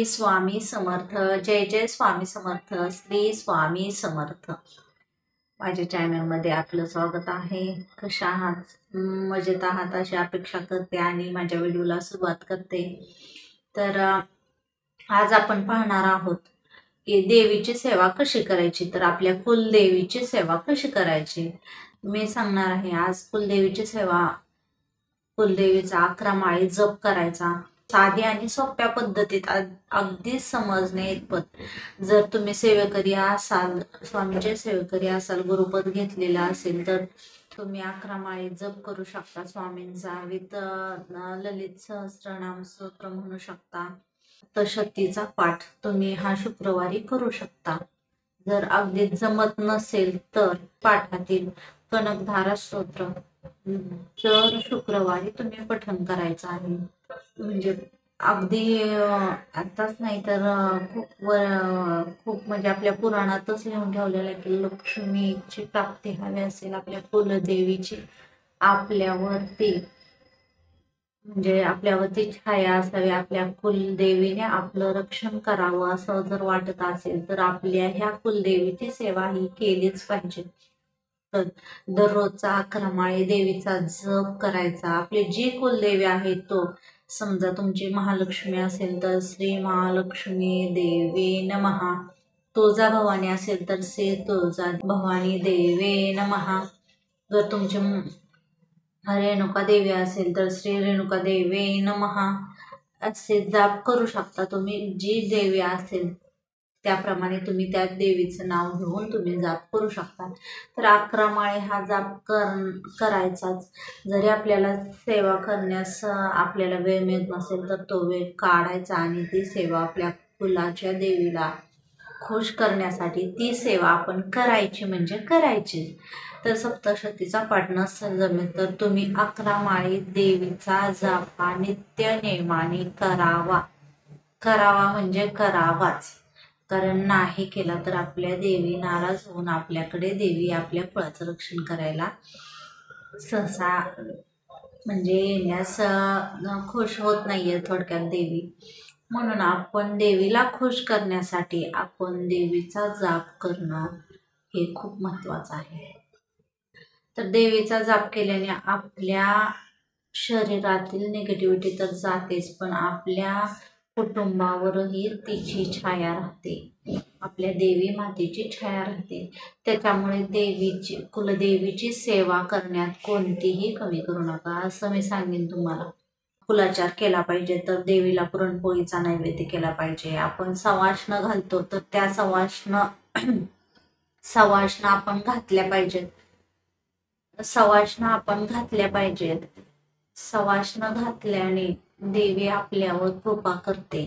स्वामी समर्थ. जय जय स्वामी समर्थ. श्री स्वामी समर्थ. माझ्या चॅनलमध्ये आपलं स्वागत आहे. कशा आहात? मजेत आहात अशी अपेक्षा करते आणि माझ्या व्हिडिओला सुरुवात करते. तर आज आपण पाहणार आहोत की देवीची सेवा कशी करायची. तर आपल्या कुलदेवीची सेवा कशी करायची मी सांगणार आहे. आज कुलदेवीची सेवा, कुलदेवीचा 11 माळी जप करायचा साधी आणि सोप्या पद्धतीत, अगदी समजणे इतपत. जर तुम्ही सेवेकरी असाल, स्वामीचे सेवेकरी असाल, गुरुपद घेतलेला असेल तर तुम्ही 11 माळी जप करू शकता स्वामींचा. ललित सहस्त्रनाम स्तोत्र म्हणू शकता. सप्तशतीचा पाठ तुम्ही हा शुक्रवारी करू शकता. जर अगदी जमत नसेल तर पाठातील कनकधारा स्तोत्र दर शुक्रवारी तुम्ही पठण करायचं आहे. म्हणजे अगदी आताच नाही तर खूप म्हणजे आपल्या पुराणातच लिहून ठेवलेलं आहे की लक्ष्मीची प्राप्ती हवी असेल, आपल्या कुलदेवीची आपल्यावरती, म्हणजे आपल्यावरती छाया असावी, आपल्या कुलदेवीने आपलं रक्षण करावं असं जर वाटत असेल तर आपल्या ह्या कुलदेवीची सेवा ही केलीच पाहिजे. तर दररोजचा 11 माळी देवीचा जप करायचा. आपली जी कुलदेवी आहे तो, समजा तुमची महालक्ष्मी असेल तर श्री महालक्ष्मी देवी नमः, तुळजा भवानी असेल तर श्री तुळजा भवानी देवी नमः, जर तुमची रेणुका देवी असेल तर श्री रेणुका देवी नमः, असे जाप करू शकता तुम्ही. जी देवी असेल त्याप्रमाणे तुम्ही त्या देवीचं नाव घेऊन तुम्ही जाप करू शकता. तर 11 माळी हा जाप करायचाच. जरी आपल्याला सेवा करण्यास आपल्याला वेळ मिळत नसेल तर तो वेळ काढायचा आणि ती सेवा आपल्या कुलाच्या देवीला खुश करण्यासाठी ती सेवा आपण करायची म्हणजे करायची. तर सप्तशतीचा पाठ नसेल जमेल तर तुम्ही 11 माळी देवीचा जाप नित्य नेमाने करावा म्हणजे करावाच. कारण नाही केला तर आपल्या देवी नाराज होऊन आपल्याकडे, देवी आपल्या कुळाचं रक्षण करायला सहसा म्हणजे येण्यास खुश होत नाहीये थोडक्यात देवी. म्हणून आपण देवीला खुश करण्यासाठी आपण देवीचा जाप करणं हे खूप महत्वाचं आहे. तर देवीचा जाप केल्याने आपल्या शरीरातील निगेटिव्हिटी तर जातेच, पण आपल्या कुटुंबावरही तिची छाया राहते, आपल्या देवी मातेची छाया राहते. त्याच्यामुळे कुलदेवीची सेवा करण्यात कोणतीही कमी करू नका असं मी सांगेन तुम्हाला. कुलाचार केला पाहिजे तर देवीला पुरणपोळीचा नैवेद्य केला पाहिजे. आपण सवाष्ण घालतो तर त्या सवाष्ण आपण घातल्या पाहिजेत. सवाष्ण घातल्याने देवी आपल्यावर कृपा करते.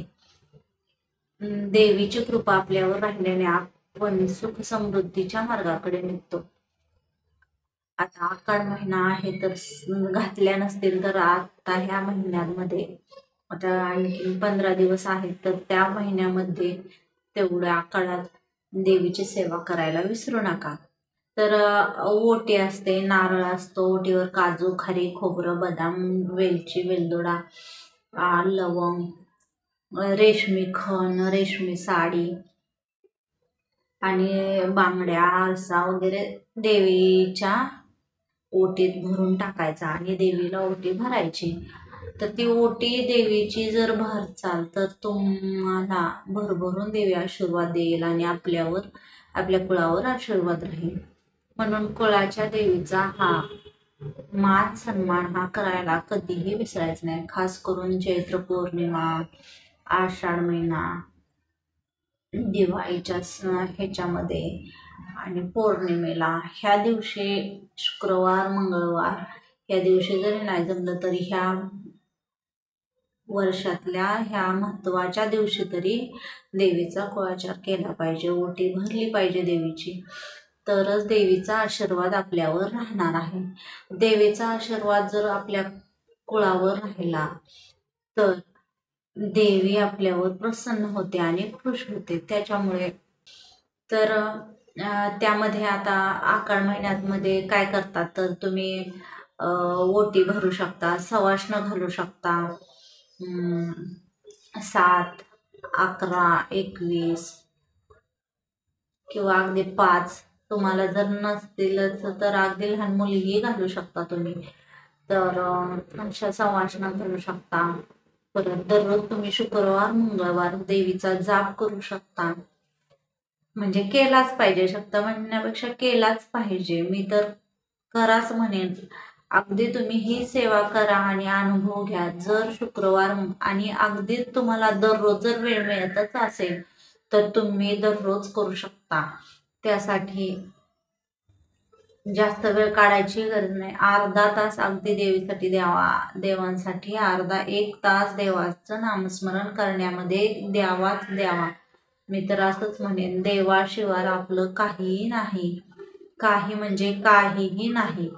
देवीची कृपा आपल्यावर राहिल्याने आपण सुख समृद्धीच्या मार्गाकडे निघतो. आता आषाढ महिना आहे तर घातल्या नसतील तर आता ह्या महिन्यांमध्ये, आता आणखी 15 दिवस आहेत तर त्या महिन्यामध्ये तेवढ्या काळात देवीची सेवा करायला विसरू नका. तर ओटी असते, नारळ असतो, ओटीवर काजू, खारी, खोबरं, बदाम, वेलची, वेलदोडा, लवंग, रेशमी खण, रेशमी साडी आणि बांगड्या, आरसा वगैरे देवीच्या ओटीत भरून टाकायचा आणि देवीला ओटी भरायची. तर ती ओटी देवीची जर भरचाल तर तुम्हाला भरभरून देवी आशीर्वाद देईल आणि आपल्या कुळावर आशीर्वाद राहील. म्हणून कुळाच्या देवीचा हा मान सन्मान हा करायला कधीही विसरायचं नाही. खास करून चैत्र पौर्णिमा, आषाढ महिना, दिवाळीच्या ह्याच्यामध्ये आणि पौर्णिमेला, ह्या दिवशी शुक्रवार, मंगळवार ह्या दिवशी जरी नाही जमलं तरी ह्या वर्षातल्या ह्या महत्वाच्या दिवशी तरी देवीचा कुळाचार केला पाहिजे, ओटी भरली पाहिजे देवीची. तरच देवीचा आशीर्वाद आपल्यावर राहणार आहे. देवीचा आशीर्वाद जर आपल्या कुळावर राहिला तर देवी आपल्यावर प्रसन्न होते आणि खुश होते. त्याच्यामुळे तर त्यामध्ये आता आषाढ महिन्यामध्ये काय करतात तर तुम्ही ओटी भरू शकता, सवाष्ण घालू शकता, 7 11, 21 किंवा अगदी 5 तुम्हाला जर नसतीलच तर अगदी लहान मुलगी घालू शकता तुम्ही. तर अशा संवासना करू शकता. परत दररोज तुम्ही शुक्रवार मंगळवार देवीचा जाप करू शकता. म्हणजे केलाच पाहिजे, शब्द म्हणण्यापेक्षा केलाच पाहिजे. मी तर कराच म्हणेन. अगदी तुम्ही ही सेवा करा आणि अनुभव घ्या. जर शुक्रवार आणि अगदी तुम्हाला दररोज जर वेळ मिळतच असेल तर तुम्ही दररोज करू शकता. त्यासाठी जास्त वेळ काढायची गरज नाही. अर्धा तास अगदी देवीसाठी द्यावा. देवांसाठी अर्धा 1 तास देवाचं नामस्मरण करण्यामध्ये द्यावाच द्यावा. मी तर असंच म्हणेन, देवाशिवाय आपलं काहीही नाही. काही म्हणजे काहीही नाही.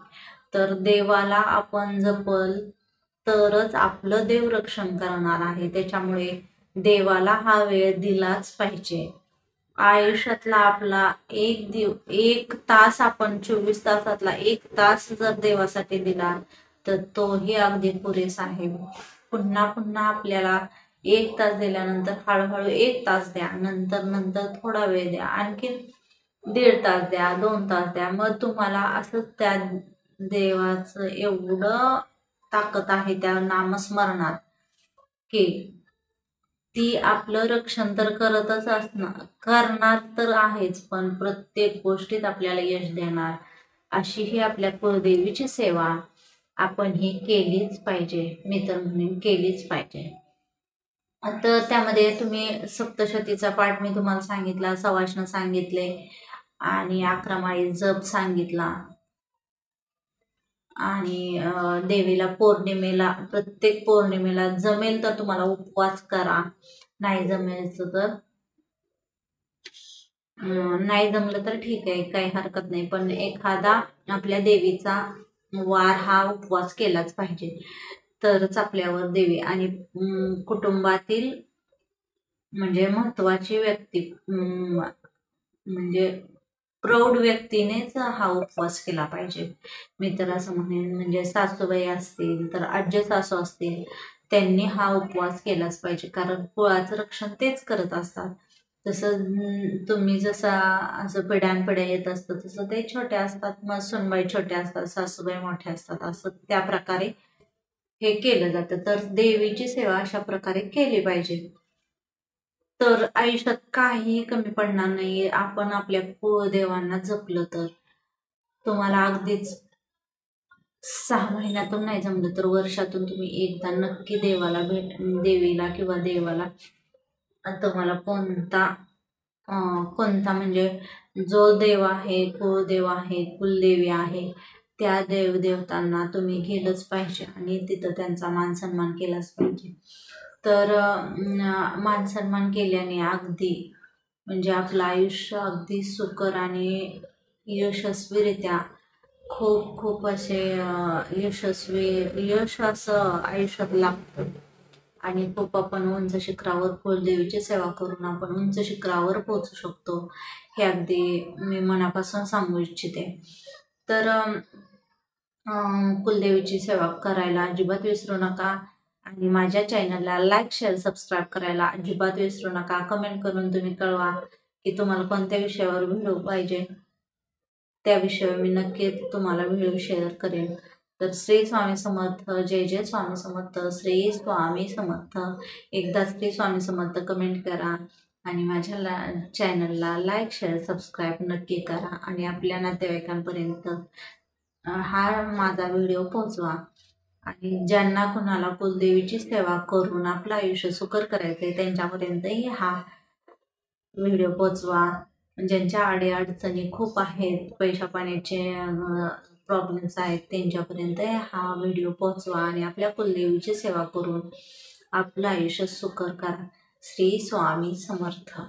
तर देवाला आपण जपल तरच आपलं देव रक्षण करणार आहे. त्याच्यामुळे देवाला हा वेळ दिलाच पाहिजे. आयुष्यातला आपला एक तास आपण 24 तासातला 1 तास जर देवासाठी दिला तर तोही अगदी पुरेसा आहे. पुन्हा पुन्हा आपल्याला 1 तास दिल्यानंतर हळूहळू 1 तास द्या, नंतर थोडा वेळ द्या, आणखी 1.5 तास द्या, 2 तास द्या. मग तुम्हाला असं त्या देवाचं एवढं ताकद आहे त्या नामस्मरणात की ती आपलं रक्षण तर करतच करणार तर आहेच, पण प्रत्येक गोष्टीत आपल्याला यश देणार. अशी ही आपल्या कुलदेवीची सेवा आपण ही केलीच पाहिजे. मी तर म्हणेन केलीच पाहिजे. तर त्यामध्ये तुम्ही सप्तशतीचा पाठ मी तुम्हाला सांगितला, सवाष्ण सांगितले आणि 11 माळी जप सांगितला. आणि देवीला पौर्णिमेला, प्रत्येक पौर्णिमेला जमेल तर तुम्हाला उपवास करा. नाही जमेल तर नाही जमलं तर ठीक आहे, काही हरकत नाही. पण एखादा आपल्या देवीचा वार हा उपवास केलाच पाहिजे, तरच आपल्यावर देवी आणि कुटुंबातील म्हणजे महत्वाची व्यक्ती म्हणजे प्रौढ व्यक्तीनेच हा उपवास केला पाहिजे. मी तर असं म्हणेन. म्हणजे सासूबाई असतील तर आजी सासू असतील त्यांनी हा उपवास केलाच पाहिजे, कारण कुळाचं रक्षण तेच करत असतात. तसं तुम्ही जसा असं पिढ्यानपिढ्या येत असतं तसं ते छोटे असतात, मग सुनबाई छोट्या असतात, सासूबाई मोठ्या असतात, असं त्या प्रकारे हे केलं जातं. तर देवीची सेवा अशा प्रकारे केली पाहिजे, तर आयुष्यात काही कमी पडणार नाही. आपण आपल्या कुळदेवांना जपलं तर. तुम्हाला अगदीच 6 महिन्यातून नाही जमलं तर वर्षातून तुम्ही एकदा नक्की देवाला देवीला किंवा देवाला तुम्हाला कोणता म्हणजे जो देव आहे, कुळदेव आहे, कुलदेवी आहे, त्या देवदेवतांना तुम्ही गेलंच पाहिजे आणि तिथं त्यांचा मान सन्मान केलाच पाहिजे. तर मान सन्मान केल्याने अगदी म्हणजे आपलं आयुष्य अगदी सुकर आणि यशस्वीरित्या खूप खूप असे यश असं आयुष्यात लागतं. आणि खूप आपण उंच शिखरावर कुलदेवीची सेवा करून आपण उंच शिखरावर पोहोचू शकतो, हे अगदी मी मनापासून सांगू इच्छिते. तर कुलदेवीची सेवा करायला अजिबात विसरू नका आणि माझ्या चॅनलला लाईक शेअर सबस्क्राईब करायला अजिबात विसरू नका. कमेंट करून तुम्ही कळवा की तुम्हाला कोणत्या विषयावर व्हिडिओ पाहिजे, त्या विषयावर मी नक्कीच तुम्हाला व्हिडिओ शेअर करेन. तर श्री स्वामी समर्थ. जय जय स्वामी समर्थ. श्री स्वामी समर्थ. एकदा श्री स्वामी समर्थ कमेंट करा आणि माझ्या चॅनलला लाईक शेअर सबस्क्राईब नक्की करा आणि आपल्या नातेवाईकांपर्यंत हा माझा व्हिडिओ पोहोचवा. आणि ज्यांना कुणाला कुलदेवीची सेवा करून आपलं आयुष्य सुकर करायचं आहे त्यांच्यापर्यंतही हा व्हिडिओ पोहोचवा. ज्यांच्या अडीअडचणी खूप आहेत, पैशा पाण्याचे प्रॉब्लेम्स आहेत, त्यांच्यापर्यंत हा व्हिडिओ पोहोचवा आणि आपल्या कुलदेवीची सेवा करून आपलं आयुष्य सुकर करा. श्री स्वामी समर्थ.